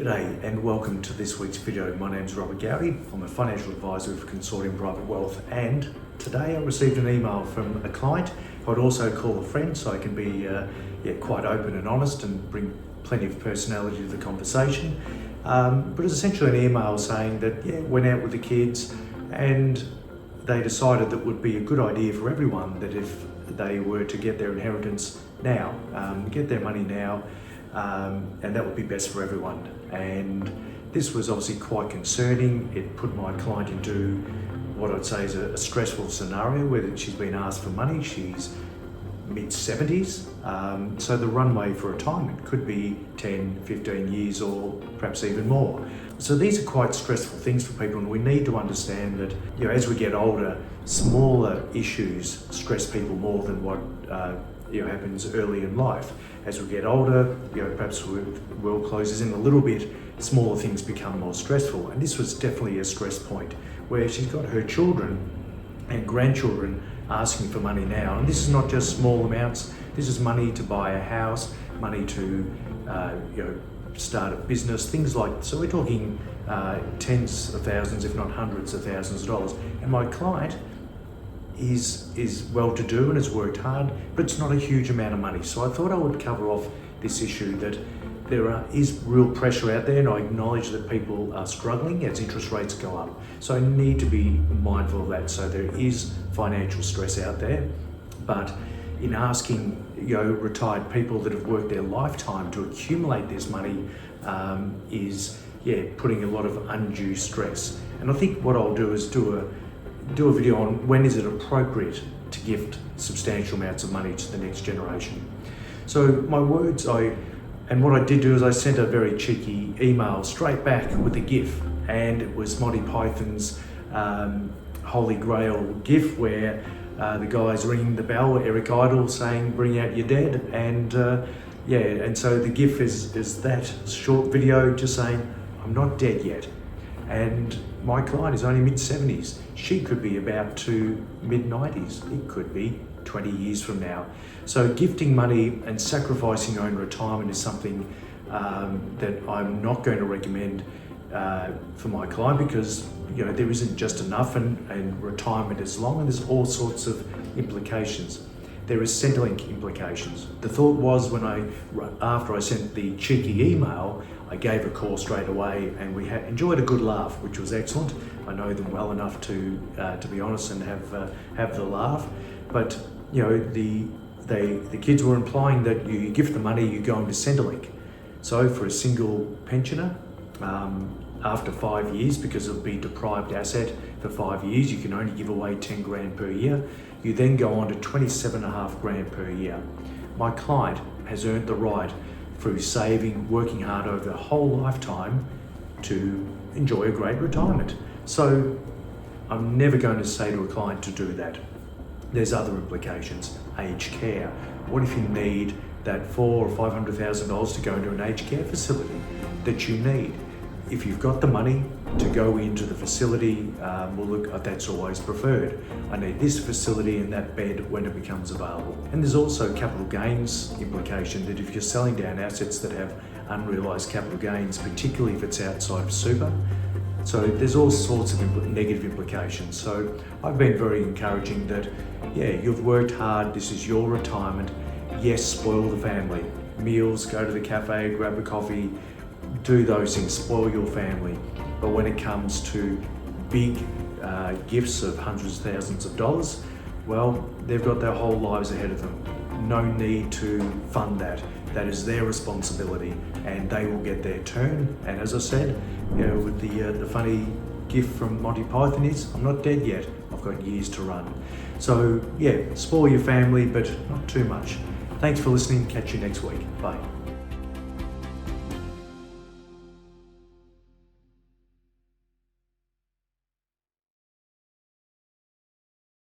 G'day and welcome to this week's video. My name's Robert Gowdy. I'm a financial advisor for Consortium Private Wealth, and today I received an email from a client who I'd also call a friend, so I can be quite open and honest and bring plenty of personality to the conversation. But it's essentially an email saying that went out with the kids and they decided that it would be a good idea for everyone that if they were to get their inheritance now, get their money now, and that would be best for everyone. And this was obviously quite concerning. It put my client into what I'd say is a stressful scenario where she's been asked for money. She's mid-70s, so the runway for retirement could be 10, 15 years or perhaps even more. So these are quite stressful things for people, and we need to understand that as we get older, smaller issues stress people more than what happens early in life. As we get older, perhaps the world closes in a little bit, smaller things become more stressful. And this was definitely a stress point where she's got her children and grandchildren asking for money now. And this is not just small amounts. This is money to buy a house, money to start a business, things like, so we're talking tens of thousands, if not hundreds of thousands of dollars. And my client is well-to-do and has worked hard, but it's not a huge amount of money. So I thought I would cover off this issue that there is real pressure out there, and I acknowledge that people are struggling as interest rates go up. So I need to be mindful of that. So there is financial stress out there, but in asking retired people that have worked their lifetime to accumulate this money is putting a lot of undue stress. And I think what I'll do is do a video on when is it appropriate to gift substantial amounts of money to the next generation. So my words, what I did do is I sent a very cheeky email straight back with a GIF, and it was Monty Python's Holy Grail GIF where the guy's ringing the bell, Eric Idle saying, "Bring out your dead," and so the GIF is that short video just saying, "I'm not dead yet." And my client is only mid-70s. She could be about to mid-90s. It could be 20 years from now. So gifting money and sacrificing your own retirement is something that I'm not going to recommend for my client, because there isn't just enough, and retirement is long, and there's all sorts of implications. There is Centrelink implications. The thought was after I sent the cheeky email, I gave a call straight away, and we enjoyed a good laugh, which was excellent. I know them well enough to be honest and have the laugh. But the kids were implying that you gift the money, you go into Centrelink. So for a single pensioner, after 5 years, because it'll be deprived asset for 5 years, you can only give away 10 grand per year. You then go on to 27.5 grand per year. My client has earned the right through saving, working hard over their whole lifetime to enjoy a great retirement. So I'm never going to say to a client to do that. There's other implications. Aged care. What if you need that $400,000 or $500,000 to go into an aged care facility that you need? If you've got the money to go into the facility, that's always preferred. I need this facility and that bed when it becomes available. And there's also capital gains implication, that if you're selling down assets that have unrealised capital gains, particularly if it's outside of super, so there's all sorts of negative implications. So I've been very encouraging that, you've worked hard, this is your retirement. Yes, spoil the family. Meals, go to the cafe, grab a coffee, do those things, spoil your family. But when it comes to big gifts of hundreds of thousands of dollars, well, they've got their whole lives ahead of them. No need to fund that. That is their responsibility, and they will get their turn. And as I said, with the funny gift from Monty Python is, "I'm not dead yet, I've got years to run." So spoil your family, but not too much. Thanks for listening. Catch you next week. Bye.